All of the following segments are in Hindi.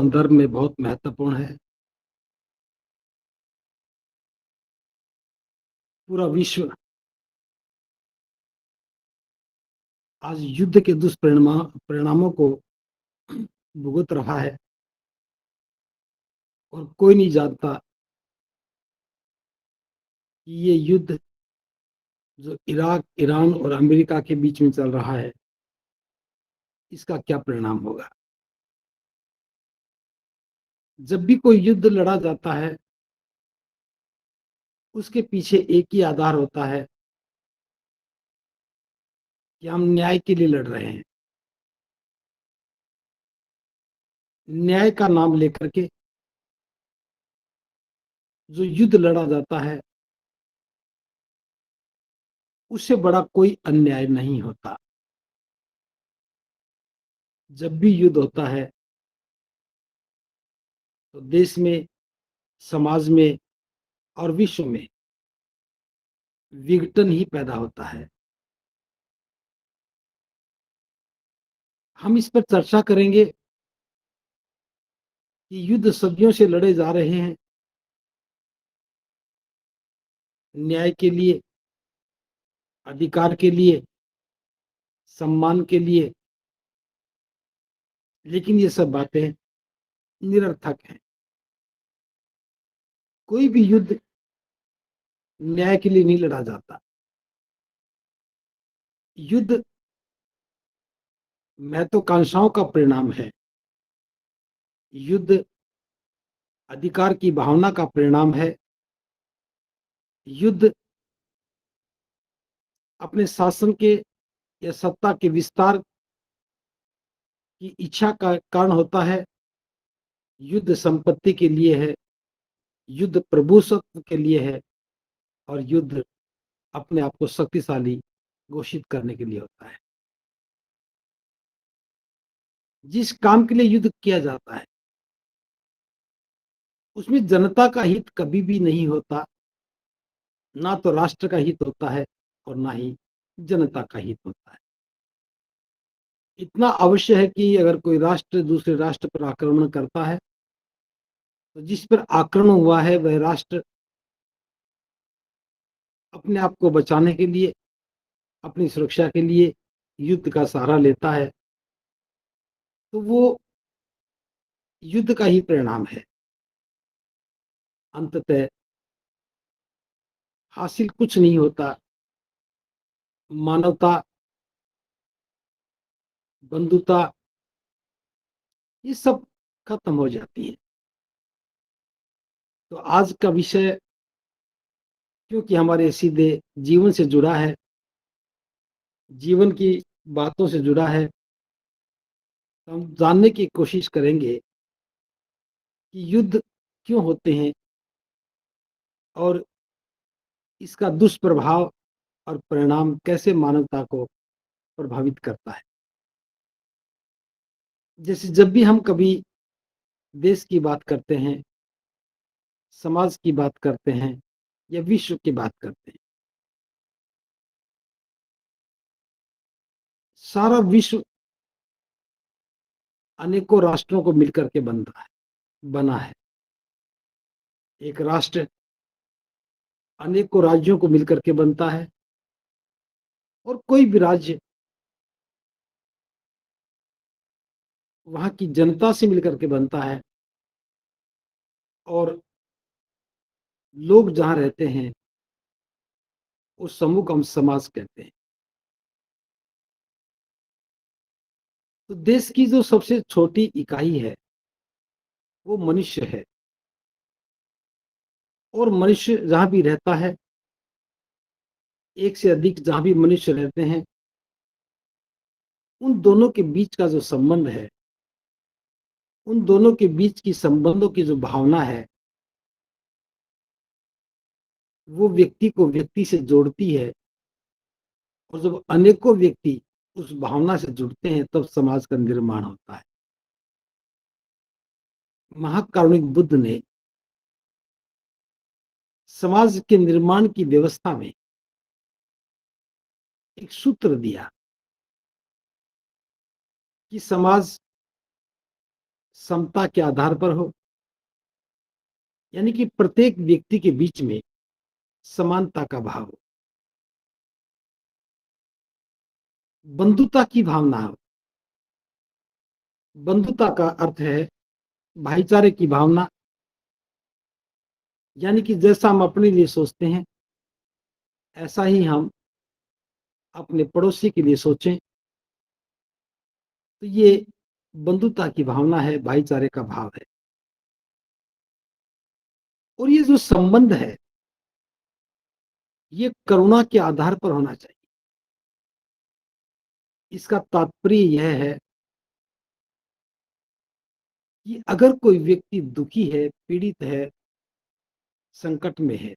संदर्भ में बहुत महत्वपूर्ण है। पूरा विश्व आज युद्ध के दुष्परिणामों को भुगत रहा है और कोई नहीं जानता कि ये युद्ध जो इराक, ईरान और अमेरिका के बीच में चल रहा है, इसका क्या परिणाम होगा। जब भी कोई युद्ध लड़ा जाता है, उसके पीछे एक ही आधार होता है कि हम न्याय के लिए लड़ रहे हैं। न्याय का नाम लेकर के जो युद्ध लड़ा जाता है, उससे बड़ा कोई अन्याय नहीं होता। जब भी युद्ध होता है तो देश में, समाज में और विश्व में विघटन ही पैदा होता है। हम इस पर चर्चा करेंगे कि युद्ध सदियों से लड़े जा रहे हैं न्याय के लिए, अधिकार के लिए, सम्मान के लिए, लेकिन ये सब बातें निरर्थक हैं। कोई भी युद्ध न्याय के लिए नहीं लड़ा जाता। युद्ध महत्वाकांक्षाओं का परिणाम है। युद्ध अधिकार की भावना का परिणाम है। युद्ध अपने शासन के या सत्ता के विस्तार की इच्छा का कारण होता है। युद्ध संपत्ति के लिए है, युद्ध प्रभुत्व के लिए है और युद्ध अपने आप को शक्तिशाली घोषित करने के लिए होता है। जिस काम के लिए युद्ध किया जाता है, उसमें जनता का हित कभी भी नहीं होता। ना तो राष्ट्र का हित होता है और ना ही जनता का हित होता है। इतना अवश्य है कि अगर कोई राष्ट्र दूसरे राष्ट्र पर आक्रमण करता है, तो जिस पर आक्रमण हुआ है वह राष्ट्र अपने आप को बचाने के लिए, अपनी सुरक्षा के लिए युद्ध का सहारा लेता है, तो वो युद्ध का ही परिणाम है। अंततः हासिल कुछ नहीं होता। मानवता, बंधुता, ये सब खत्म हो जाती है। तो आज का विषय क्योंकि हमारे सीधे जीवन से जुड़ा है, जीवन की बातों से जुड़ा है, तो हम जानने की कोशिश करेंगे कि युद्ध क्यों होते हैं और इसका दुष्प्रभाव और परिणाम कैसे मानवता को प्रभावित करता है। जैसे जब भी हम कभी देश की बात करते हैं, समाज की बात करते हैं या विश्व की बात करते हैं, सारा विश्व अनेकों राष्ट्रों को मिलकर के बना है। एक राष्ट्र अनेकों राज्यों को मिलकर के बनता है और कोई भी राज्य वहां की जनता से मिलकर के बनता है और लोग जहां रहते हैं उस समूह को हम समाज कहते हैं। तो देश की जो सबसे छोटी इकाई है वो मनुष्य है और मनुष्य जहां भी रहता है, एक से अधिक जहां भी मनुष्य रहते हैं, उन दोनों के बीच का जो संबंध है, उन दोनों के बीच की संबंधों की जो भावना है, वो व्यक्ति को व्यक्ति से जोड़ती है। और जब अनेकों व्यक्ति उस भावना से जुड़ते हैं तब समाज का निर्माण होता है। महाकारुणिक बुद्ध ने समाज के निर्माण की व्यवस्था में एक सूत्र दिया कि समाज समता के आधार पर हो, यानी कि प्रत्येक व्यक्ति के बीच में समानता का भाव हो, बंधुता की भावना हो। बंधुता का अर्थ है भाईचारे की भावना, यानी कि जैसा हम अपने लिए सोचते हैं ऐसा ही हम अपने पड़ोसी के लिए सोचें। तो ये बंधुता की भावना है, भाईचारे का भाव है। और ये जो संबंध है ये करुणा के आधार पर होना चाहिए। इसका तात्पर्य यह है कि अगर कोई व्यक्ति दुखी है, पीड़ित है, संकट में है,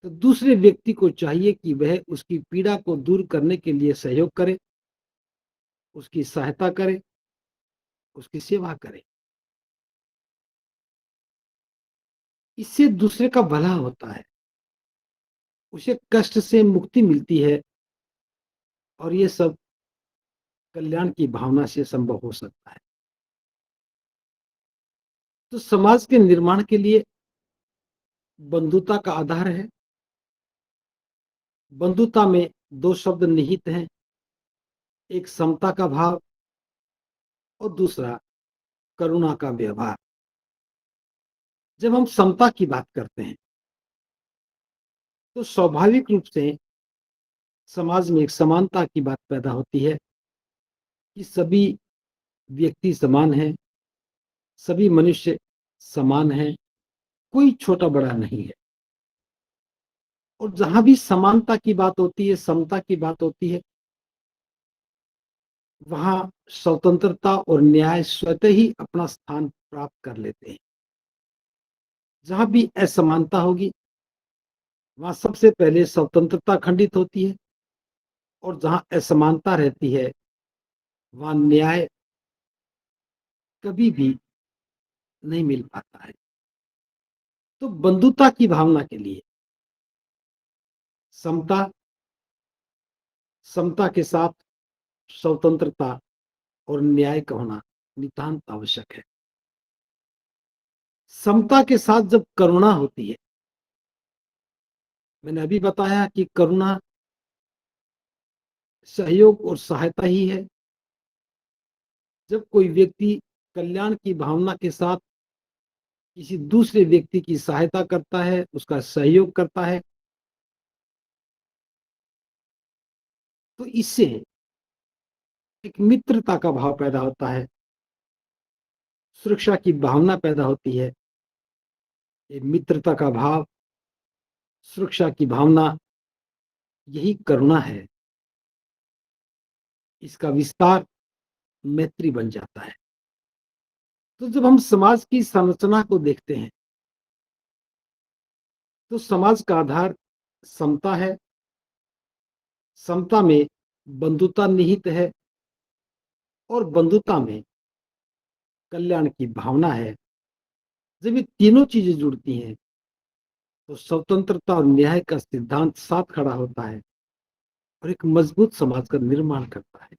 तो दूसरे व्यक्ति को चाहिए कि वह उसकी पीड़ा को दूर करने के लिए सहयोग करे, उसकी सहायता करे, उसकी सेवा करे। इससे दूसरे का भला होता है, उसे कष्ट से मुक्ति मिलती है, और ये सब कल्याण की भावना से संभव हो सकता है। तो समाज के निर्माण के लिए बंधुता का आधार है। बंधुता में दो शब्द निहित हैं, एक समता का भाव और दूसरा करुणा का व्यवहार। जब हम समता की बात करते हैं तो स्वाभाविक रूप से समाज में एक समानता की बात पैदा होती है कि सभी व्यक्ति समान हैं, सभी मनुष्य समान हैं, कोई छोटा बड़ा नहीं है। और जहां भी समानता की बात होती है, समता की बात होती है, वहां स्वतंत्रता और न्याय स्वतः ही अपना स्थान प्राप्त कर लेते हैं। जहां भी असमानता होगी वहां सबसे पहले स्वतंत्रता खंडित होती है, और जहां असमानता रहती है वहां न्याय कभी भी नहीं मिल पाता है। तो बंधुता की भावना के लिए समता, समता के साथ स्वतंत्रता और न्याय का होना नितांत आवश्यक है। समता के साथ जब करुणा होती है, मैंने अभी बताया कि करुणा सहयोग और सहायता ही है। जब कोई व्यक्ति कल्याण की भावना के साथ किसी दूसरे व्यक्ति की सहायता करता है, उसका सहयोग करता है, तो इससे एक मित्रता का भाव पैदा होता है, सुरक्षा की भावना पैदा होती है। ये मित्रता का भाव, सुरक्षा की भावना, यही करुणा है। इसका विस्तार मैत्री बन जाता है। तो जब हम समाज की संरचना को देखते हैं तो समाज का आधार समता है, समता में बंधुता निहित है, और बंधुता में कल्याण की भावना है। जब ये तीनों चीजें जुड़ती हैं तो स्वतंत्रता और न्याय का सिद्धांत साथ खड़ा होता है और एक मजबूत समाज का निर्माण करता है।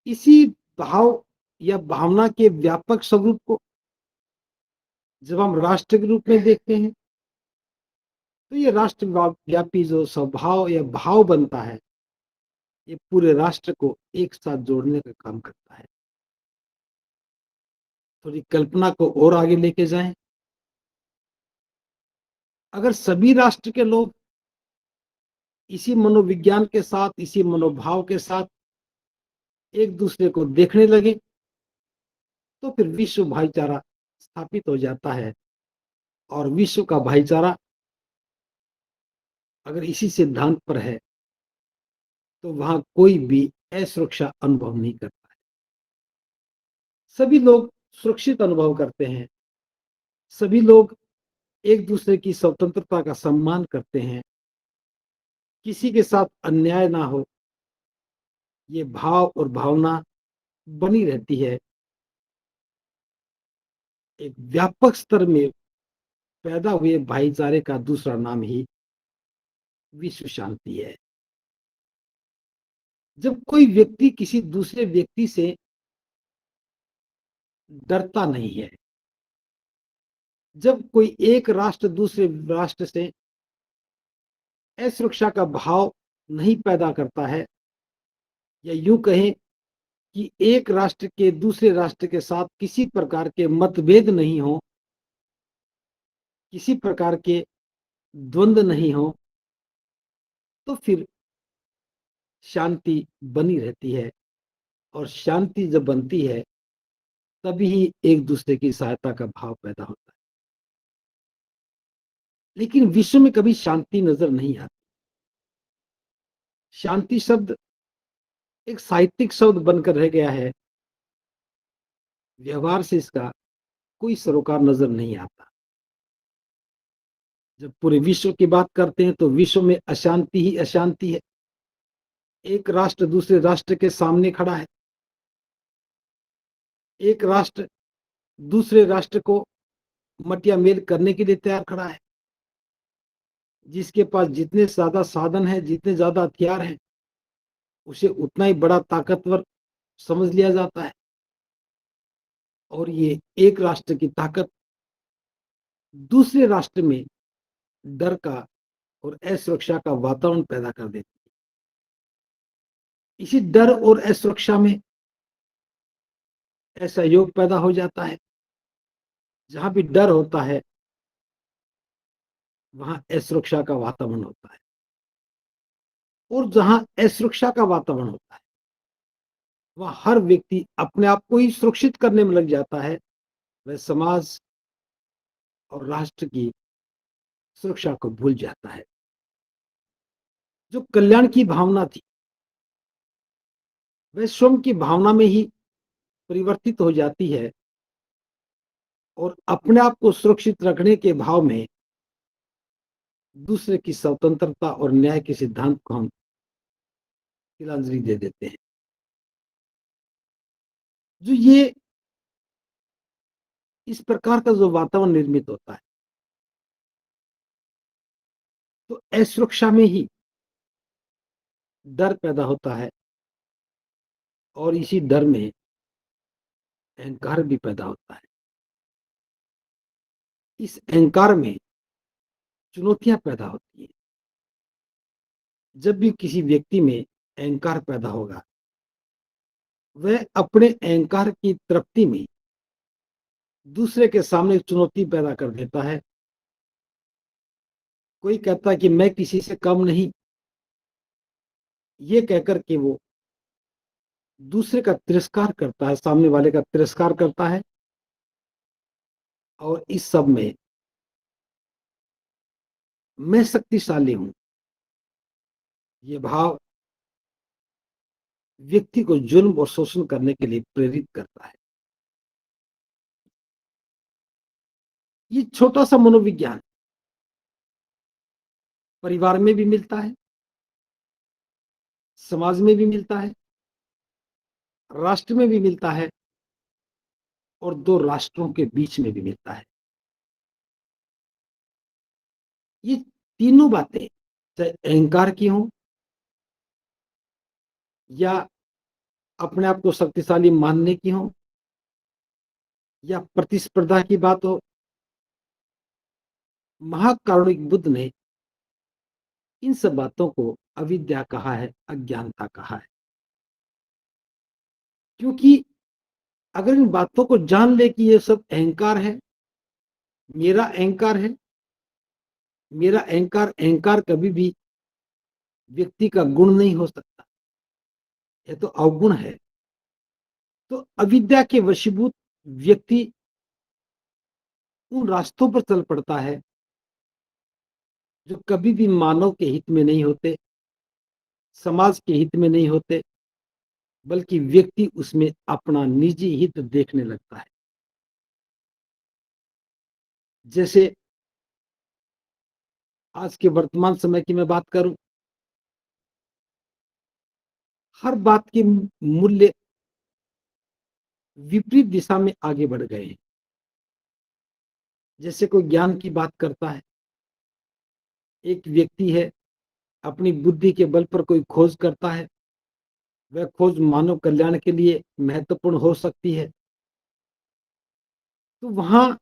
इसी भाव या भावना के व्यापक स्वरूप को जब हम राष्ट्र के रूप में देखते हैं तो ये राष्ट्र व्यापी जो स्वभाव या भाव बनता है, ये पूरे राष्ट्र को एक साथ जोड़ने का काम करता है। थोड़ी कल्पना को और आगे लेके जाएं, अगर सभी राष्ट्र के लोग इसी मनोविज्ञान के साथ, इसी मनोभाव के साथ एक दूसरे को देखने लगे तो फिर विश्व भाईचारा स्थापित हो जाता है। और विश्व का भाईचारा अगर इसी सिद्धांत पर है तो वहां कोई भी असुरक्षा अनुभव नहीं करता है। सभी लोग सुरक्षित अनुभव करते हैं, सभी लोग एक दूसरे की स्वतंत्रता का सम्मान करते हैं, किसी के साथ अन्याय ना हो, ये भाव और भावना बनी रहती है। एक व्यापक स्तर में पैदा हुए भाईचारे का दूसरा नाम ही विश्व शांति है। जब कोई व्यक्ति किसी दूसरे व्यक्ति से डरता नहीं है, जब कोई एक राष्ट्र दूसरे राष्ट्र से असुरक्षा का भाव नहीं पैदा करता है, या यूं कहें कि एक राष्ट्र के दूसरे राष्ट्र के साथ किसी प्रकार के मतभेद नहीं हो, किसी प्रकार के द्वंद्व नहीं हो, तो फिर शांति बनी रहती है। और शांति जब बनती है, तभी ही एक दूसरे की सहायता का भाव पैदा होता है। लेकिन विश्व में कभी शांति नजर नहीं आती। शांति शब्द एक साहित्यिक शब्द बनकर रह गया है, व्यवहार से इसका कोई सरोकार नजर नहीं आता। जब पूरे विश्व की बात करते हैं तो विश्व में अशांति ही अशांति है। एक राष्ट्र दूसरे राष्ट्र के सामने खड़ा है, एक राष्ट्र दूसरे राष्ट्र को मटिया मेल करने के लिए तैयार खड़ा है। जिसके पास जितने ज्यादा साधन है, जितने ज्यादा हथियार हैं, उसे उतना ही बड़ा ताकतवर समझ लिया जाता है। और ये एक राष्ट्र की ताकत दूसरे राष्ट्र में डर का और असुरक्षा का वातावरण पैदा कर देती है। इसी डर और असुरक्षा में ऐसा योग पैदा हो जाता है। जहां भी डर होता है, वहां असुरक्षा का वातावरण होता है। और जहां असुरक्षा का वातावरण होता है, वह हर व्यक्ति अपने आप को ही सुरक्षित करने में लग जाता है। वह समाज और राष्ट्र की सुरक्षा को भूल जाता है। जो कल्याण की भावना थी, वह स्वयं की भावना में ही परिवर्तित हो जाती है। और अपने आप को सुरक्षित रखने के भाव में दूसरे की स्वतंत्रता और न्याय के सिद्धांत को हम तिलांजलि दे देते हैं। जो ये इस प्रकार का जो वातावरण निर्मित होता है, तो असुरक्षा में ही डर पैदा होता है। और इसी डर में अहंकार भी पैदा होता है। इस अहंकार में चुनौतियां पैदा होती हैं। जब भी किसी व्यक्ति में अहंकार पैदा होगा, वह अपने अहंकार की तृप्ति में दूसरे के सामने चुनौती पैदा कर देता है। कोई कहता है कि मैं किसी से कम नहीं, ये कहकर के वो दूसरे का तिरस्कार करता है, सामने वाले का तिरस्कार करता है। और इस सब में मैं शक्तिशाली हूं, ये भाव व्यक्ति को जुल्म और शोषण करने के लिए प्रेरित करता है। ये छोटा सा मनोविज्ञान परिवार में भी मिलता है, समाज में भी मिलता है, राष्ट्र में भी मिलता है, और दो राष्ट्रों के बीच में भी मिलता है। ये तीनों बातें, चाहे अहंकार की हो, या अपने आप को शक्तिशाली मानने की हो, या प्रतिस्पर्धा की बात हो, महाकारुणिक बुद्ध ने इन सब बातों को अविद्या कहा है, अज्ञानता कहा है। क्योंकि अगर इन बातों को जान ले कि ये सब अहंकार है, मेरा अहंकार है, मेरा अहंकार अहंकार कभी भी व्यक्ति का गुण नहीं हो सकता, यह तो अवगुण है। तो अविद्या के वशीभूत व्यक्ति उन रास्तों पर चल पड़ता है जो कभी भी मानव के हित में नहीं होते, समाज के हित में नहीं होते, बल्कि व्यक्ति उसमें अपना निजी हित देखने लगता है। जैसे आज के वर्तमान समय की मैं बात करूं, हर बात के मूल्य विपरीत दिशा में आगे बढ़ गए हैं। जैसे कोई ज्ञान की बात करता है, एक व्यक्ति है, अपनी बुद्धि के बल पर कोई खोज करता है, वह खोज मानव कल्याण के लिए महत्वपूर्ण हो सकती है। तो वहां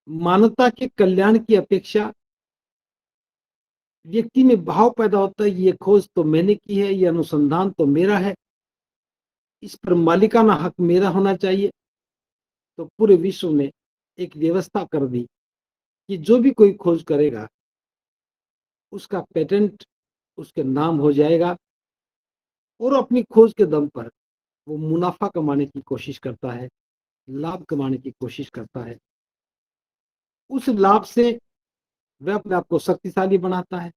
मानवता के कल्याण की अपेक्षा व्यक्ति में भाव पैदा होता है, ये खोज तो मैंने की है, ये अनुसंधान तो मेरा है, इस पर मालिकाना हक मेरा होना चाहिए। तो पूरे विश्व में एक व्यवस्था कर दी कि जो भी कोई खोज करेगा उसका पेटेंट उसके नाम हो जाएगा, और अपनी खोज के दम पर वो मुनाफा कमाने की कोशिश करता है, लाभ कमाने की कोशिश करता है। उस लाभ से वह अपने आप को शक्तिशाली बनाता है,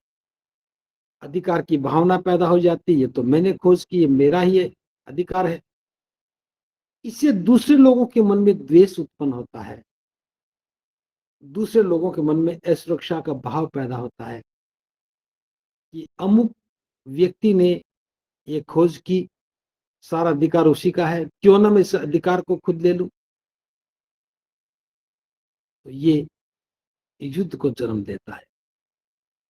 अधिकार की भावना पैदा हो जाती है, ये तो मैंने खोज की, ये मेरा ही अधिकार है। इससे दूसरे लोगों के मन में द्वेष उत्पन्न होता है, दूसरे लोगों के मन में असुरक्षा का भाव पैदा होता है कि अमुक व्यक्ति ने ये खोज की, सारा अधिकार उसी का है, क्यों ना मैं इस अधिकार को खुद ले लूं। तो ये युद्ध को जन्म देता है।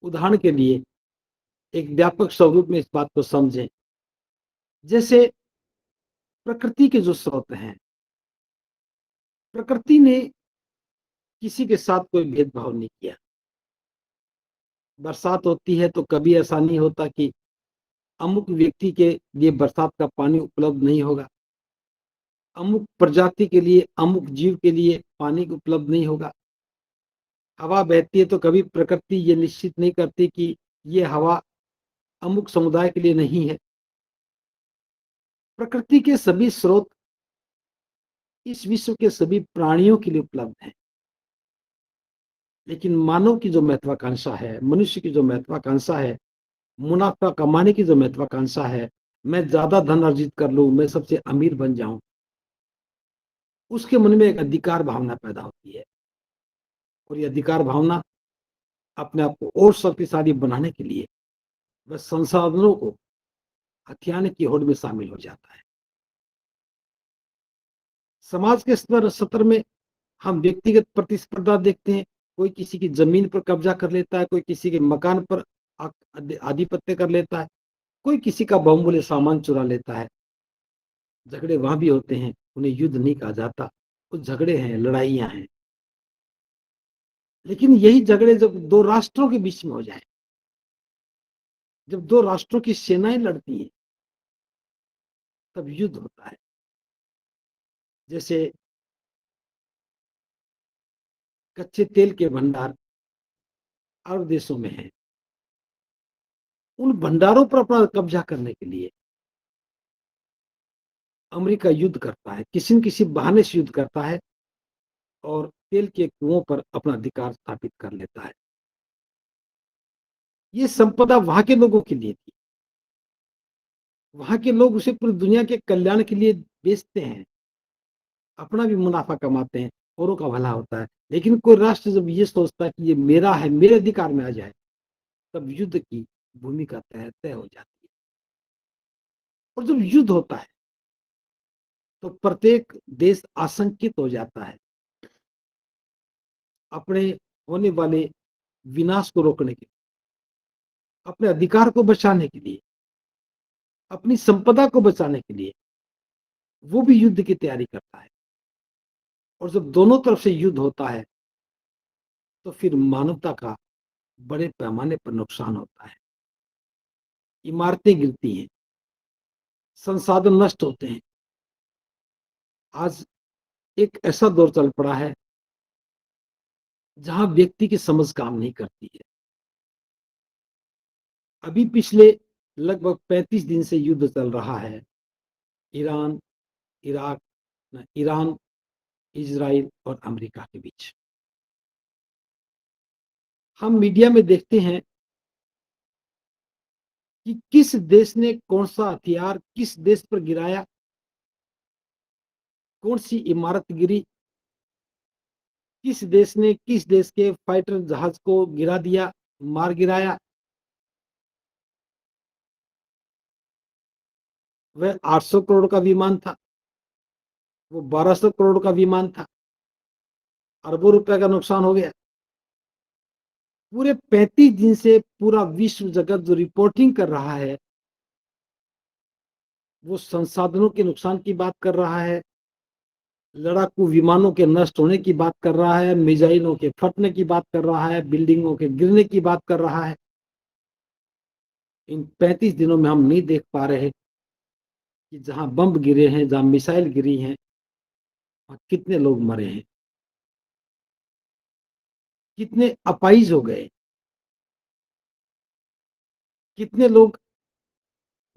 उदाहरण के लिए एक व्यापक स्वरूप में इस बात को समझें, जैसे प्रकृति के जो स्रोत हैं, प्रकृति ने किसी के साथ कोई भेदभाव नहीं किया। बरसात होती है तो कभी ऐसा नहीं होता कि अमुक व्यक्ति के लिए बरसात का पानी उपलब्ध नहीं होगा, अमुक प्रजाति के लिए, अमुक जीव के लिए पानी उपलब्ध नहीं होगा। हवा बहती है तो कभी प्रकृति ये निश्चित नहीं करती कि ये हवा अमुक समुदाय के लिए नहीं है। प्रकृति के सभी स्रोत इस विश्व के सभी प्राणियों के लिए उपलब्ध हैं। लेकिन मानव की जो महत्वाकांक्षा है, मनुष्य की जो महत्वाकांक्षा है, मुनाफा कमाने की जो महत्वाकांक्षा है, मैं ज्यादा धन अर्जित कर लूं, मैं सबसे अमीर बन जाऊं, उसके मन में एक अधिकार भावना पैदा होती है। और ये अधिकार भावना अपने आप को और शक्तिशाली बनाने के लिए वह संसाधनों को हथियाने की होड़ में शामिल हो जाता है। समाज के स्तर में हम व्यक्तिगत प्रतिस्पर्धा देखते हैं। कोई किसी की जमीन पर कब्जा कर लेता है, कोई किसी के मकान पर आधिपत्य कर लेता है, कोई किसी का बहुमूल्य सामान चुरा लेता है। झगड़े वहां भी होते हैं, उन्हें युद्ध नहीं कहा जाता, कुछ झगड़े हैं, लड़ाइयां हैं। लेकिन यही झगड़े जब दो राष्ट्रों के बीच में हो जाए, जब दो राष्ट्रों की सेनाएं लड़ती हैं, तब युद्ध होता है। जैसे कच्चे तेल के भंडार अरब देशों में हैं, उन भंडारों पर अपना कब्जा करने के लिए अमेरिका युद्ध करता है, किसी न किसी बहाने से युद्ध करता है और तेल के कुओं पर अपना अधिकार स्थापित कर लेता है। ये संपदा वहां के लोगों के लिए थी, वहां के लोग उसे पूरी दुनिया के कल्याण के लिए बेचते हैं, अपना भी मुनाफा कमाते हैं, औरों का भला होता है। लेकिन कोई राष्ट्र जब ये सोचता है कि ये मेरा है, मेरे अधिकार में आ जाए, तब युद्ध की भूमिका तय हो जाती है। और जब युद्ध होता है तो प्रत्येक देश आशंकित हो जाता है, अपने होने वाले विनाश को रोकने के लिए, अपने अधिकार को बचाने के लिए, अपनी संपदा को बचाने के लिए वो भी युद्ध की तैयारी करता है। और जब दोनों तरफ से युद्ध होता है तो फिर मानवता का बड़े पैमाने पर नुकसान होता है। इमारतें गिरती हैं, संसाधन नष्ट होते हैं। आज एक ऐसा दौर चल पड़ा है जहां व्यक्ति की समझ काम नहीं करती है। अभी पिछले लगभग 35 दिन से युद्ध चल रहा है, ईरान, इराक, ईरान, इजराइल और अमेरिका के बीच। हम मीडिया में देखते हैं कि किस देश ने कौन सा हथियार किस देश पर गिराया, कौन सी इमारत गिरी, किस देश ने किस देश के फाइटर जहाज को गिरा दिया, मार गिराया। वह 800 करोड़ का विमान था, वो 1200 करोड़ का विमान था, अरबों रुपए का नुकसान हो गया। पूरे 35 दिन से पूरा विश्व जगत जो रिपोर्टिंग कर रहा है वो संसाधनों के नुकसान की बात कर रहा है, लड़ाकू विमानों के नष्ट होने की बात कर रहा है, मिसाइलों के फटने की बात कर रहा है, बिल्डिंगों के गिरने की बात कर रहा है। इन 35 दिनों में हम नहीं देख पा रहे कि जहां बम गिरे हैं, जहां मिसाइल गिरी हैं, वहां कितने लोग मरे हैं, कितने अपाइज हो गए, कितने लोग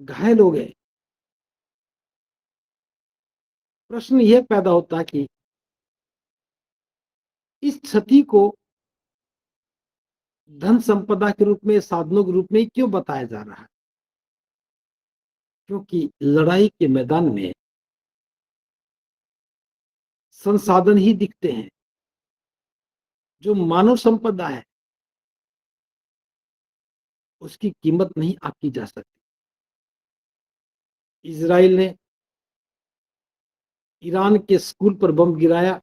घायल हो गए। प्रश्न यह पैदा होता है कि इस क्षति को धन संपदा के रूप में, साधनों के रूप में क्यों बताया जा रहा है? क्योंकि लड़ाई के मैदान में संसाधन ही दिखते हैं, जो मानव संपदा है उसकी कीमत नहीं आंकी जा सकती। इजराइल ने ईरान के स्कूल पर बम गिराया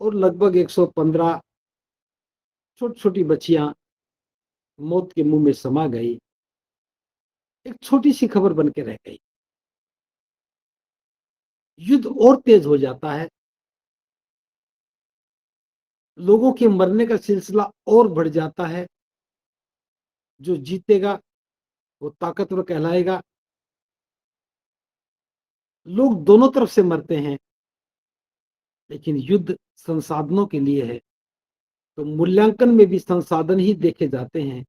और लगभग 115 छोटी छोटी बच्चियां मौत के मुंह में समा गई। एक छोटी सी खबर बन के रह गई। युद्ध और तेज हो जाता है, लोगों के मरने का सिलसिला और बढ़ जाता है। जो जीतेगा वो ताकतवर कहलाएगा। लोग दोनों तरफ से मरते हैं, लेकिन युद्ध संसाधनों के लिए है, तो मूल्यांकन में भी संसाधन ही देखे जाते हैं।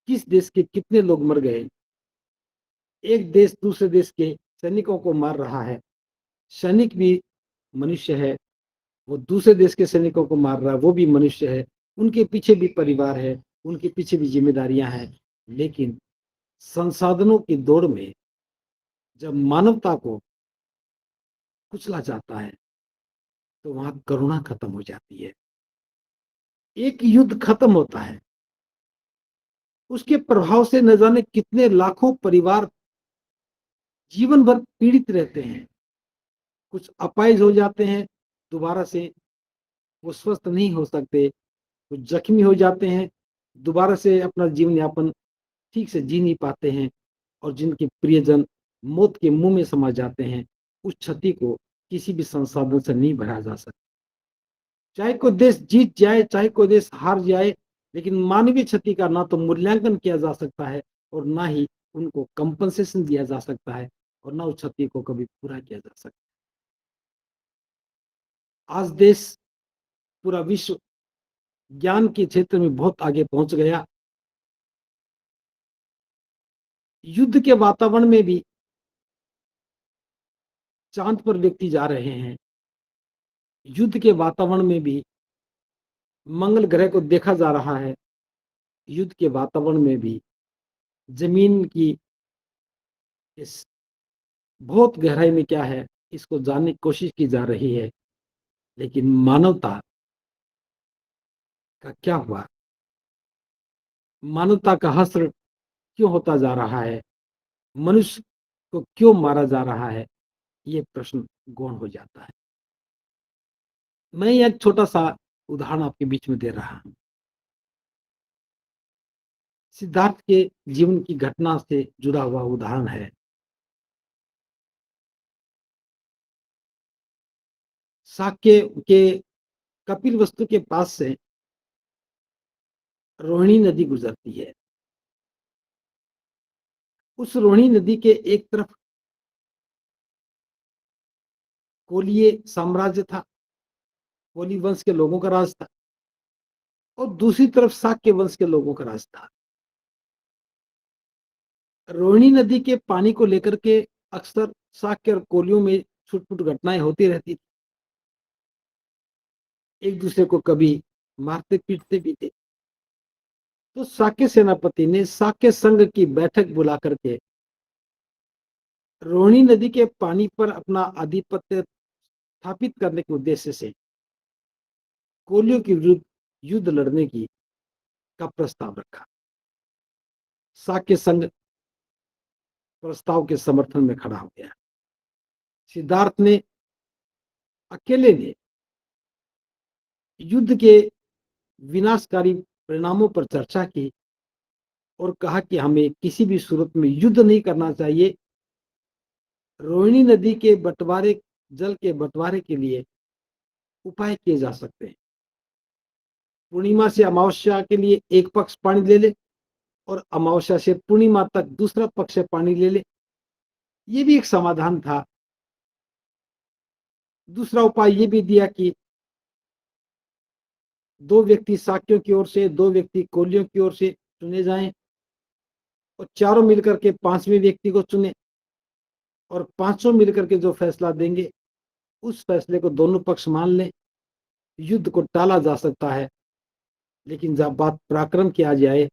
किस देश के कितने लोग मर गए। एक देश दूसरे देश के सैनिकों को मार रहा है, सैनिक भी मनुष्य है, वो दूसरे देश के सैनिकों को मार रहा है, वो भी मनुष्य है। उनके पीछे भी परिवार है, उनके पीछे भी जिम्मेदारियां हैं। लेकिन संसाधनों की दौड़ में जब मानवता को कुचला जाता है तो वहां करुणा खत्म हो जाती है। एक युद्ध खत्म होता है, उसके प्रभाव से न जाने कितने लाखों परिवार जीवन भर पीड़ित रहते हैं। कुछ अपाहिज हो जाते हैं, दोबारा से वो स्वस्थ नहीं हो सकते। कुछ जख्मी हो जाते हैं, दोबारा से अपना जीवन यापन ठीक से जी नहीं पाते हैं। और जिनके प्रियजन मौत के मुंह में समा जाते हैं, उस क्षति को किसी भी संसाधन से नहीं भरा जा सकता। चाहे कोई देश जीत जाए, चाहे कोई देश हार जाए, लेकिन मानवीय क्षति का ना तो मूल्यांकन किया जा सकता है और ना ही उनको कंपनसेशन दिया जा सकता है, और ना उस क्षति को कभी पूरा किया जा सकता। आज देश, पूरा विश्व ज्ञान के क्षेत्र में बहुत आगे पहुंच गया। युद्ध के वातावरण में भी चांद पर व्यक्ति जा रहे हैं। युद्ध के वातावरण में भी मंगल ग्रह को देखा जा रहा है। युद्ध के वातावरण में भी जमीन की इस बहुत गहराई में क्या है, इसको जानने की कोशिश की जा रही है। लेकिन मानवता का क्या हुआ? मानवता का हश्र क्यों होता जा रहा है? मनुष्य को क्यों मारा जा रहा है? ये प्रश्न गौण हो जाता है। मैं एक छोटा सा उदाहरण आपके बीच में दे रहा हूं। सिद्धार्थ के जीवन की घटना से जुड़ा हुआ उदाहरण है। साक्य के कपिल वस्तु के पास से रोहिणी नदी गुजरती है। उस रोहिणी नदी के एक तरफ कोलीय साम्राज्य था, कोली वंश के लोगों का राज था, और दूसरी तरफ शाक्य वंश के लोगों का राज था। रोहिणी नदी के पानी को लेकर के अक्सर शाक्य और कोलियों में छुटपुट घटनाएं होती रहती थी। एक दूसरे को कभी मारते पीटते भी थे। तो शाक्य सेनापति ने शाक्य संघ की बैठक बुला करके रोहिणी नदी के पानी पर अपना आधिपत्य स्थापित करने के उद्देश्य से कोलियों के विरुद्ध युद्ध लड़ने की का प्रस्ताव रखा। शाक्य संघ प्रस्ताव के समर्थन में खड़ा हो गया। सिद्धार्थ ने अकेले ने युद्ध के विनाशकारी परिणामों पर चर्चा की और कहा कि हमें किसी भी सूरत में युद्ध नहीं करना चाहिए, रोहिणी नदी के बंटवारे, जल के बंटवारे के लिए उपाय किए जा सकते हैं। पूर्णिमा से अमावस्या के लिए एक पक्ष पानी ले ले, और अमावस्या से पूर्णिमा तक दूसरा पक्ष से पानी ले ले। ये भी एक समाधान था। दूसरा उपाय ये भी दिया कि दो व्यक्ति साक्यों की ओर से, दो व्यक्ति कोलियों की ओर से चुने जाएं, और चारों मिलकर के पांचवें व्यक्ति को चुने, और पांचों मिलकर के जो फैसला देंगे उस फैसले को दोनों पक्ष मान लें। युद्ध को टाला जा सकता है। लेकिन जहां बात पराक्रम की आ जाए,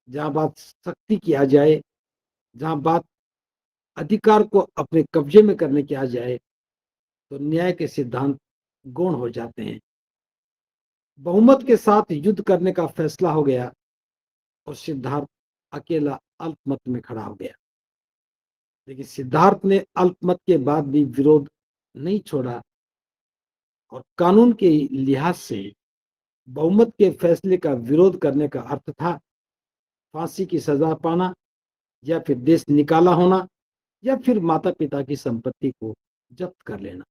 जहां बात शक्ति की आ जाए, जहां बात अधिकार को अपने कब्जे में करने की आ जाए, तो न्याय के सिद्धांत गौण हो जाते हैं। बहुमत के साथ युद्ध करने का फैसला हो गया, और सिद्धार्थ अकेला अल्पमत में खड़ा हो गया। लेकिन सिद्धार्थ ने अल्पमत के बाद भी विरोध नहीं छोड़ा, और कानून के लिहाज से बहुमत के फैसले का विरोध करने का अर्थ था फांसी की सजा पाना, या फिर देश निकाला होना, या फिर माता पिता की संपत्ति को जब्त कर लेना।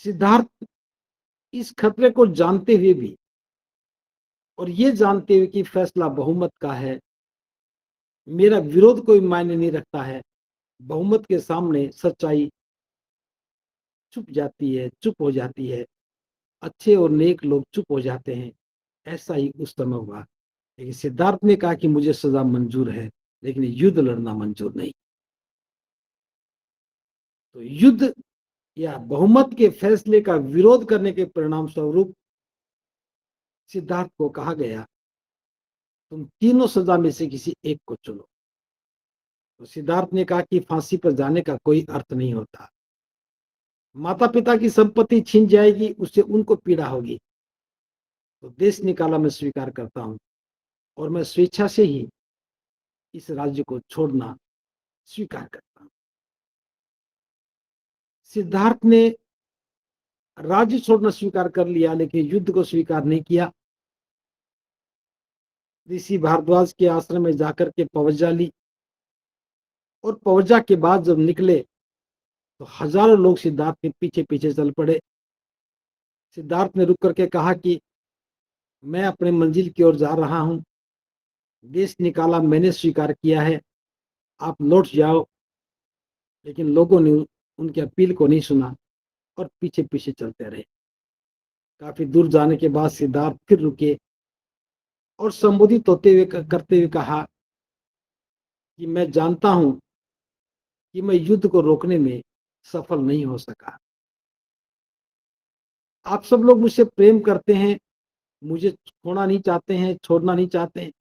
सिद्धार्थ इस खतरे को जानते हुए भी, और ये जानते हुए कि फैसला बहुमत का है, मेरा विरोध कोई मायने नहीं रखता है, बहुमत के सामने सच्चाई चुप जाती है, चुप हो जाती है, अच्छे और नेक लोग चुप हो जाते हैं। ऐसा ही उस समय हुआ। लेकिन सिद्धार्थ ने कहा कि मुझे सजा मंजूर है, लेकिन युद्ध लड़ना मंजूर नहीं। तो युद्ध या बहुमत के फैसले का विरोध करने के परिणाम स्वरूप सिद्धार्थ को कहा गया, तुम तीनों सजा में से किसी एक को चुनो। तो सिद्धार्थ ने कहा कि फांसी पर जाने का कोई अर्थ नहीं होता। माता पिता की संपत्ति छीन जाएगी, उससे उनको पीड़ा होगी। तो देश निकाला मैं स्वीकार करता हूं, और मैं स्वेच्छा से ही इस राज्य को छोड़ना स्वीकार करता हूं। सिद्धार्थ ने राज्य छोड़ना स्वीकार कर लिया, लेकिन युद्ध को स्वीकार नहीं किया। ऋषि भारद्वाज के आश्रम में जाकर के पवज्जा ली, और पवज्जा के बाद जब निकले तो हजारों लोग सिद्धार्थ के पीछे पीछे चल पड़े। सिद्धार्थ ने रुक करके कहा कि मैं अपने मंजिल की ओर जा रहा हूं, देश निकाला मैंने स्वीकार किया है, आप लौट जाओ। लेकिन लोगों ने उनकी अपील को नहीं सुना, और पीछे पीछे चलते रहे। काफी दूर जाने के बाद सिद्धार्थ फिर रुके, और संबोधित होते हुए करते हुए कहा कि मैं जानता हूं कि मैं युद्ध को रोकने में सफल नहीं हो सका। आप सब लोग मुझसे प्रेम करते हैं, मुझे खोना नहीं चाहते हैं, छोड़ना नहीं चाहते हैं।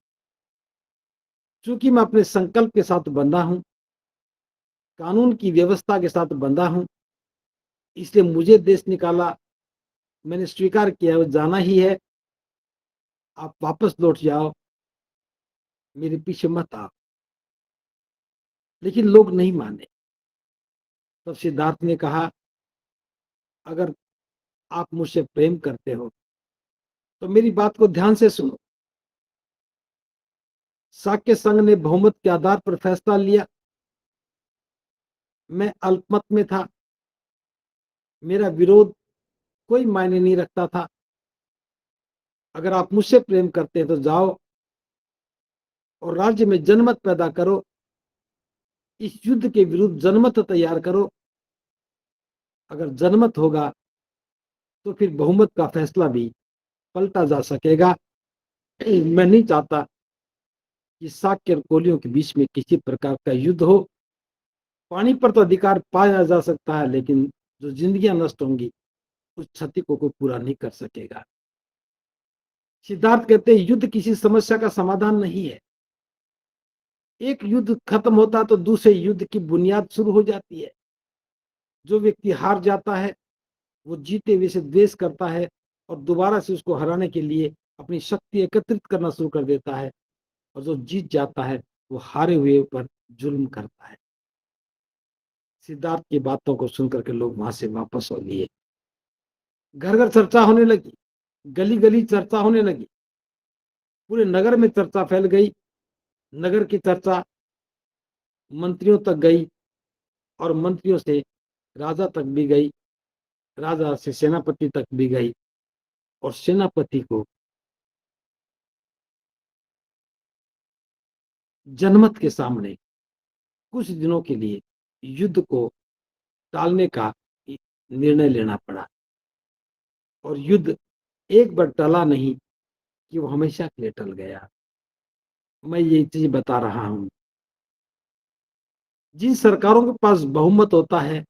चूंकि मैं अपने संकल्प के साथ बंधा हूं, कानून की व्यवस्था के साथ बंधा हूं, इसलिए मुझे देश निकाला मैंने स्वीकार किया, वो जाना ही है। आप वापस लौट जाओ, मेरे पीछे मत आओ। लेकिन लोग नहीं माने। तब सिद्धार्थ ने कहा, अगर आप मुझसे प्रेम करते हो तो मेरी बात को ध्यान से सुनो। शाक्य संघ ने बहुमत के आधार पर फैसला लिया, मैं अल्पमत में था, मेरा विरोध कोई मायने नहीं रखता था। अगर आप मुझसे प्रेम करते हैं तो जाओ और राज्य में जनमत पैदा करो, इस युद्ध के विरुद्ध जनमत तैयार करो। अगर जनमत होगा तो फिर बहुमत का फैसला भी पलटा जा सकेगा। मैं नहीं चाहता कि शाक्य और कोलियों के बीच में किसी प्रकार का युद्ध हो। पानी पर तो अधिकार पाया जा सकता है, लेकिन जो जिंदगियां नष्ट होंगी उस क्षति को कोई पूरा नहीं कर सकेगा। सिद्धार्थ कहते हैं युद्ध किसी समस्या का समाधान नहीं है। एक युद्ध खत्म होता तो दूसरे युद्ध की बुनियाद शुरू हो जाती है। जो व्यक्ति हार जाता है वो जीते हुए से द्वेष करता है, और दोबारा से उसको हराने के लिए अपनी शक्ति एकत्रित करना शुरू कर देता है। और जो जीत जाता है वो हारे हुए पर जुल्म करता है। सिद्धार्थ की बातों को सुनकर के लोग वहां से वापस हो लिए। घर घर चर्चा होने लगी, गली गली चर्चा होने लगी, पूरे नगर में चर्चा फैल गई। नगर की चर्चा मंत्रियों तक गई और मंत्रियों से राजा तक भी गई, राजा से सेनापति तक भी गई और सेनापति को जनमत के सामने कुछ दिनों के लिए युद्ध को टालने का निर्णय लेना पड़ा और युद्ध एक बार टला नहीं कि वो हमेशा के लिए टल गया। मैं ये चीज बता रहा हूं, जिन सरकारों के पास बहुमत होता है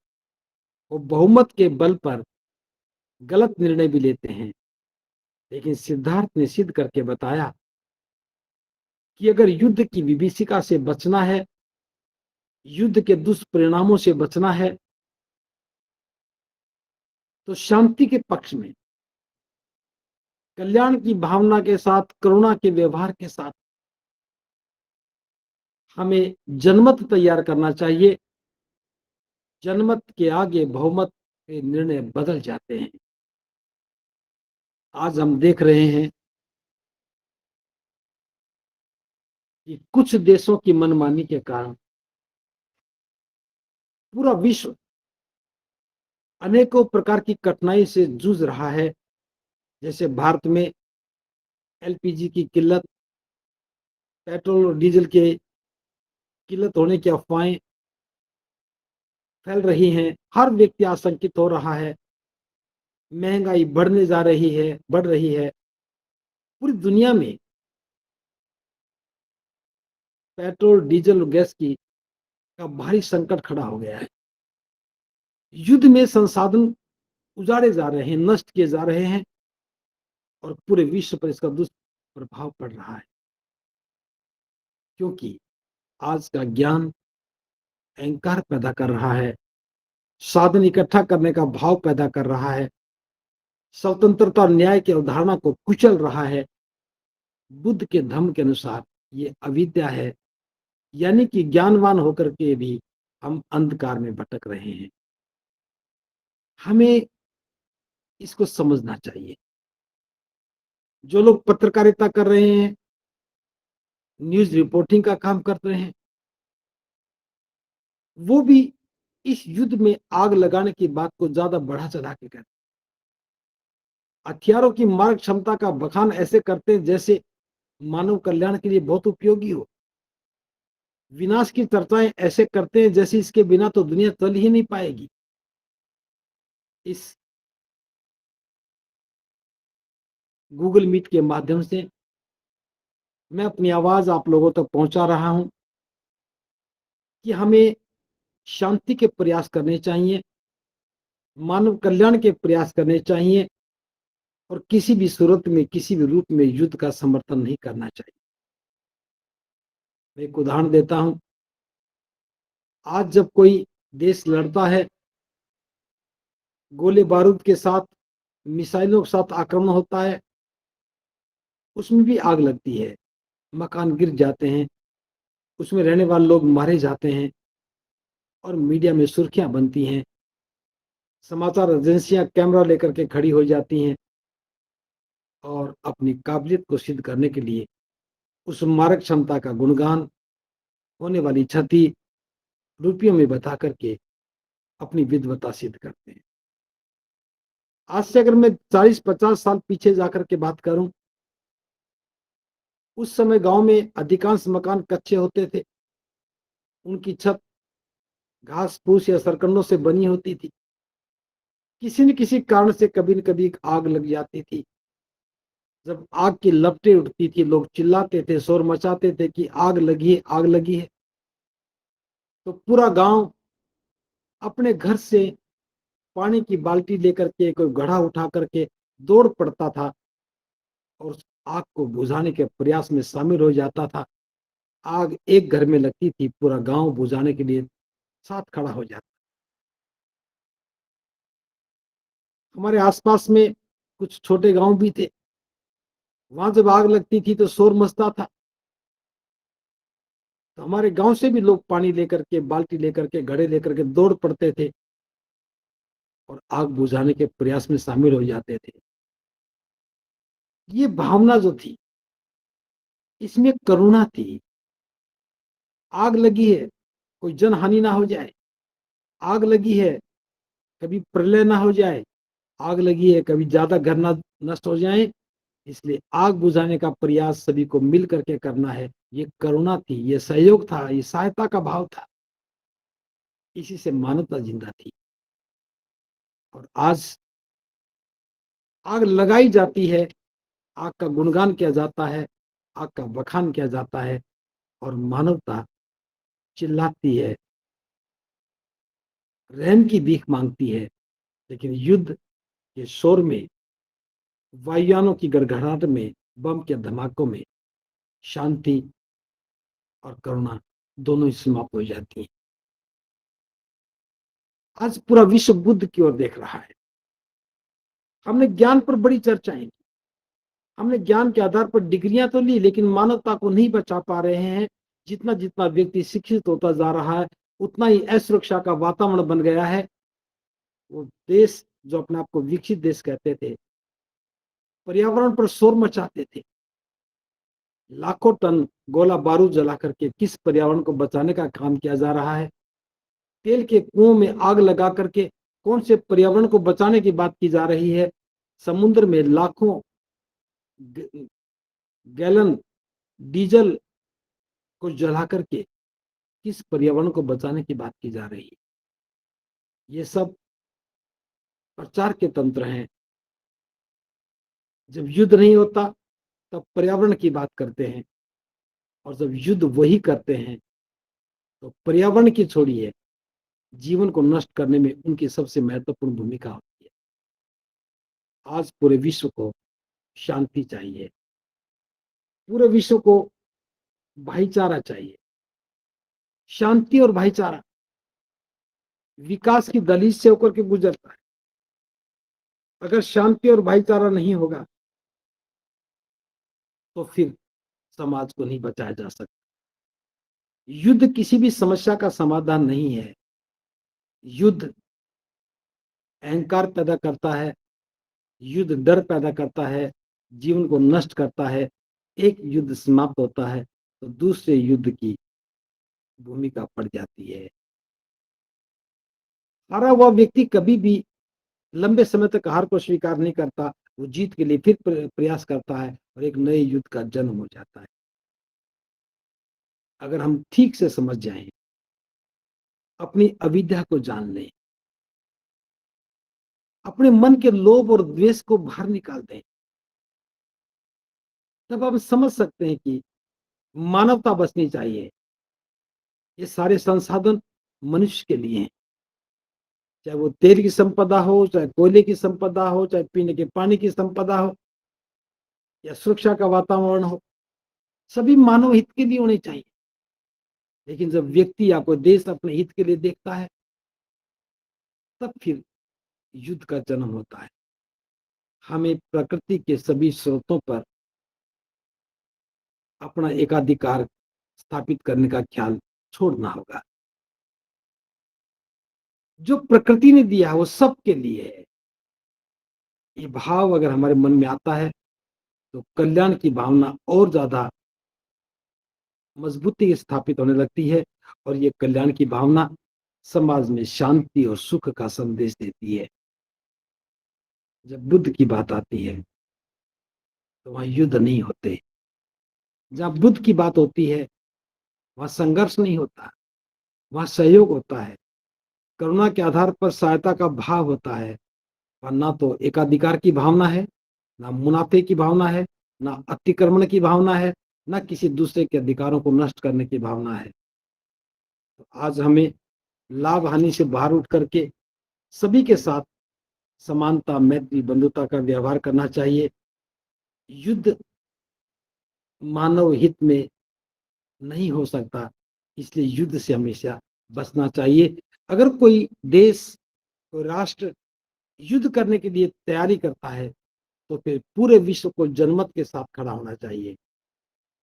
वो बहुमत के बल पर गलत निर्णय भी लेते हैं, लेकिन सिद्धार्थ ने सिद्ध करके बताया कि अगर युद्ध की विभीषिका से बचना है, युद्ध के दुष्परिणामों से बचना है, तो शांति के पक्ष में, कल्याण की भावना के साथ, करुणा के व्यवहार के साथ हमें जनमत तैयार करना चाहिए। जनमत के आगे बहुमत के निर्णय बदल जाते हैं। आज हम देख रहे हैं कि कुछ देशों की मनमानी के कारण पूरा विश्व अनेकों प्रकार की कठिनाई से जूझ रहा है। जैसे भारत में एलपीजी की किल्लत, पेट्रोल और डीजल के किल्लत होने की अफवाहें फैल रही हैं। हर व्यक्ति आशंकित हो रहा है, महंगाई बढ़ रही है। पूरी दुनिया में पेट्रोल, डीजल और गैस की का भारी संकट खड़ा हो गया है। युद्ध में संसाधन उजाड़े जा रहे हैं, नष्ट किए जा रहे हैं और पूरे विश्व पर इसका दुष्प्रभाव पड़ रहा है, क्योंकि आज का ज्ञान अहंकार पैदा कर रहा है, साधन इकट्ठा करने का भाव पैदा कर रहा है, स्वतंत्रता और न्याय की अवधारणा को कुचल रहा है। बुद्ध के धम्म के अनुसार ये अविद्या है, यानी कि ज्ञानवान होकर के भी हम अंधकार में भटक रहे हैं। हमें इसको समझना चाहिए। जो लोग पत्रकारिता कर रहे हैं, न्यूज रिपोर्टिंग का काम कर रहे हैं, वो भी इस युद्ध में आग लगाने की बात को ज्यादा बढ़ा चढ़ा के कहते हैं। हथियारों की मारक क्षमता का बखान ऐसे करते हैं जैसे मानव कल्याण के लिए बहुत उपयोगी हो। विनाश की चर्चाएं ऐसे करते हैं जैसे इसके बिना तो दुनिया चल ही नहीं पाएगी। इस गूगल मीट के माध्यम से मैं अपनी आवाज आप लोगों तक पहुंचा रहा हूं कि हमें शांति के प्रयास करने चाहिए, मानव कल्याण के प्रयास करने चाहिए और किसी भी सूरत में, किसी भी रूप में युद्ध का समर्थन नहीं करना चाहिए। मैं एक उदाहरण देता हूं। आज जब कोई देश लड़ता है, गोले बारूद के साथ, मिसाइलों के साथ आक्रमण होता है, उसमें भी आग लगती है, मकान गिर जाते हैं, उसमें रहने वाले लोग मारे जाते हैं और मीडिया में सुर्खियां बनती हैं। समाचार एजेंसियां कैमरा लेकर के खड़ी हो जाती हैं और अपनी काबिलियत को सिद्ध करने के लिए उस मारक क्षमता का गुणगान, होने वाली क्षति रुपयों में बता करके अपनी विद्वता सिद्ध करते हैं। आज से अगर मैं 40-50 साल पीछे जाकर के बात करूं, उस समय गांव में अधिकांश मकान कच्चे होते थे, उनकी छत घास फूस या सरकंडों से बनी होती थी। किसी न किसी कारण से कभी न कभी आग लग जाती थी। जब आग की लपटें उठती थी, लोग चिल्लाते थे, शोर मचाते थे कि आग लगी है, आग लगी है। तो पूरा गांव अपने घर से पानी की बाल्टी लेकर के, कोई घड़ा उठा करके दौड़ पड़ता था और उस आग को बुझाने के प्रयास में शामिल हो जाता था। आग एक घर में लगती थी, पूरा गांव बुझाने के लिए साथ खड़ा हो जाता। हमारे आसपास में कुछ छोटे गांव भी थे, वहां जब आग लगती थी तो शोर मचता था, तो हमारे गांव से भी लोग पानी लेकर के, बाल्टी लेकर के, घड़े लेकर के दौड़ पड़ते थे और आग बुझाने के प्रयास में शामिल हो जाते थे। ये भावना जो थी, इसमें करुणा थी। आग लगी है, कोई जनहानि ना हो जाए। आग लगी है, कभी प्रलय ना हो जाए। आग लगी है, कभी ज्यादा घर ना नष्ट हो जाए। इसलिए आग बुझाने का प्रयास सभी को मिल करके करना है। ये करुणा थी, ये सहयोग था, ये सहायता का भाव था। इसी से मानवता जिंदा थी। और आज आग लगाई जाती है, आग का गुणगान किया जाता है, आग का बखान किया जाता है, और मानवता चिल्लाती है, रहम की भीख मांगती है। लेकिन युद्ध के शोर में, वायुयानों की गड़गड़ाहट में, बम के धमाकों में शांति और करुणा दोनों ही समाप्त हो जाती है। आज पूरा विश्व बुद्ध की ओर देख रहा है। हमने ज्ञान पर बड़ी चर्चाएं की, हमने ज्ञान के आधार पर डिग्रियां तो ली, लेकिन मानवता को नहीं बचा पा रहे हैं। जितना जितना व्यक्ति शिक्षित होता जा रहा है, उतना ही असुरक्षा का वातावरण बन गया है। वो देश जो अपने आप को विकसित देश कहते थे, पर्यावरण पर शोर मचाते थे, लाखों टन गोला बारूद जला करके किस पर्यावरण को बचाने का काम किया जा रहा है। तेल के कुओं में आग लगा करके कौन से पर्यावरण को बचाने की बात की जा रही है। समुद्र में लाखों गैलन डीजल को जला करके किस पर्यावरण को बचाने की बात की जा रही है। ये सब प्रचार के तंत्र हैं। जब युद्ध नहीं होता तब पर्यावरण की बात करते हैं, और जब युद्ध वही करते हैं तो पर्यावरण की छोड़िए, जीवन को नष्ट करने में उनकी सबसे महत्वपूर्ण भूमिका होती है। आज पूरे विश्व को शांति चाहिए, पूरे विश्व को भाईचारा चाहिए। शांति और भाईचारा विकास की दलील से होकर के गुजरता है। अगर शांति और भाईचारा नहीं होगा तो फिर समाज को नहीं बचाया जा सकता। युद्ध किसी भी समस्या का समाधान नहीं है। युद्ध अहंकार पैदा करता है, युद्ध डर पैदा करता है, जीवन को नष्ट करता है। एक युद्ध समाप्त होता है तो दूसरे युद्ध की भूमिका पड़ जाती है। हारा हुआ व्यक्ति कभी भी लंबे समय तक हार को स्वीकार नहीं करता। वो जीत के लिए फिर प्रयास करता है और एक नए युद्ध का जन्म हो जाता है। अगर हम ठीक से समझ जाएं, अपनी अविद्या को जान लें, अपने मन के लोभ और द्वेष को बाहर निकाल दें, तब आप समझ सकते हैं कि मानवता बचनी चाहिए। ये सारे संसाधन मनुष्य के लिए हैं। चाहे वो तेल की संपदा हो, चाहे कोयले की संपदा हो, चाहे पीने के पानी की संपदा हो, या सुरक्षा का वातावरण हो, सभी मानव हित के लिए होने चाहिए। लेकिन जब व्यक्ति या कोई देश अपने हित के लिए देखता है, तब फिर युद्ध का जन्म होता है। हमें प्रकृति के सभी स्रोतों पर अपना एकाधिकार स्थापित करने का ख्याल छोड़ना होगा। जो प्रकृति ने दिया है वो सबके लिए है। ये भाव अगर हमारे मन में आता है तो कल्याण की भावना और ज्यादा मजबूती स्थापित होने लगती है, और ये कल्याण की भावना समाज में शांति और सुख का संदेश देती है। जब बुद्ध की बात आती है तो वहां युद्ध नहीं होते। जहां बुद्ध की बात होती है वहां संघर्ष नहीं होता, वहां सहयोग होता है, करुणा के आधार पर सहायता का भाव होता है। और ना तो एकाधिकार की भावना है, ना मुनाफे की भावना है, ना अतिक्रमण की भावना है, ना किसी दूसरे के अधिकारों को नष्ट करने की भावना है। तो आज हमें लाभ हानि से बाहर उठ करके सभी के साथ समानता, मैत्री, बंधुता का व्यवहार करना चाहिए। युद्ध मानव हित में नहीं हो सकता, इसलिए युद्ध से हमेशा बचना चाहिए। अगर कोई देश, कोई राष्ट्र युद्ध करने के लिए तैयारी करता है तो फिर पूरे विश्व को जनमत के साथ खड़ा होना चाहिए।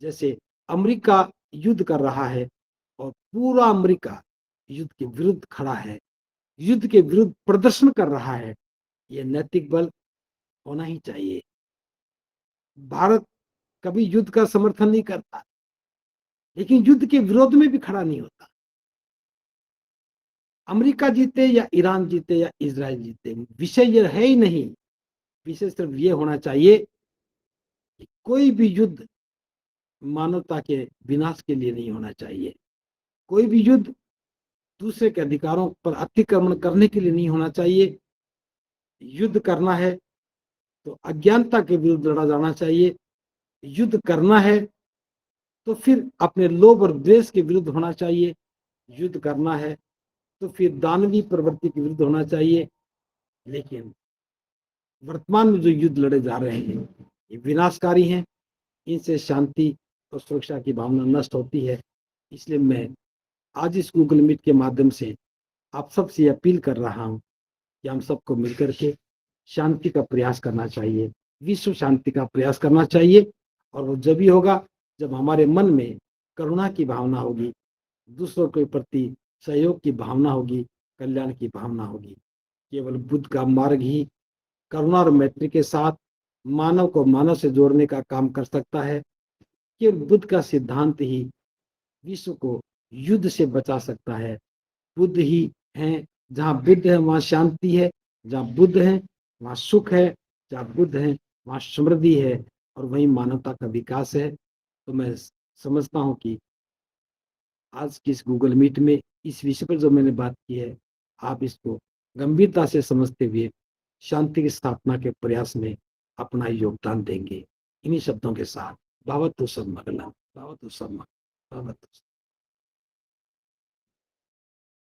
जैसे अमेरिका युद्ध कर रहा है और पूरा अमेरिका युद्ध के विरुद्ध खड़ा है, युद्ध के विरुद्ध प्रदर्शन कर रहा है, यह नैतिक बल होना ही चाहिए। भारत कभी युद्ध का समर्थन नहीं करता, लेकिन युद्ध के विरोध में भी खड़ा नहीं होता। अमेरिका जीते या ईरान जीते या इजराइल जीते, विषय ये है ही नहीं। विषय सिर्फ ये होना चाहिए कि कोई भी युद्ध मानवता के विनाश के लिए नहीं होना चाहिए। कोई भी युद्ध दूसरे के अधिकारों पर अतिक्रमण करने के लिए नहीं होना चाहिए। युद्ध करना है तो अज्ञानता के विरुद्ध लड़ा जाना चाहिए। युद्ध करना है तो फिर अपने लोभ और द्वेष के विरुद्ध होना चाहिए। युद्ध करना है तो फिर दानवीय प्रवृत्ति के विरुद्ध होना चाहिए। लेकिन वर्तमान में जो युद्ध लड़े जा रहे हैं ये विनाशकारी हैं। इनसे शांति और सुरक्षा की भावना नष्ट होती है। इसलिए मैं आज इस गूगल मीट के माध्यम से आप सबसे अपील कर रहा हूं कि हम सबको मिलकर के शांति का प्रयास करना चाहिए, विश्व शांति का प्रयास करना चाहिए। और वो जब ही होगा जब हमारे मन में करुणा की भावना होगी, दूसरों के प्रति सहयोग की भावना होगी, कल्याण की भावना होगी। केवल बुद्ध का मार्ग ही करुणा और मैत्री के साथ मानव को मानव से जोड़ने का काम कर सकता है। केवल बुद्ध का सिद्धांत ही विश्व को युद्ध से बचा सकता है। बुद्ध ही हैं, जहाँ बुद्ध है वहाँ शांति है, जहाँ बुद्ध है वहाँ सुख है, जहाँ बुद्ध है वहाँ समृद्धि है, और वही मानवता का विकास है। तो मैं समझता हूँ कि आज की इस गूगल मीट में इस विषय पर जो मैंने बात की है, आप इसको गंभीरता से समझते हुए शांति की स्थापना के प्रयास में अपना योगदान देंगे। इन्हीं शब्दों के साथ भवतु सब मंगलम, भवतु सब मंगलम, भवतु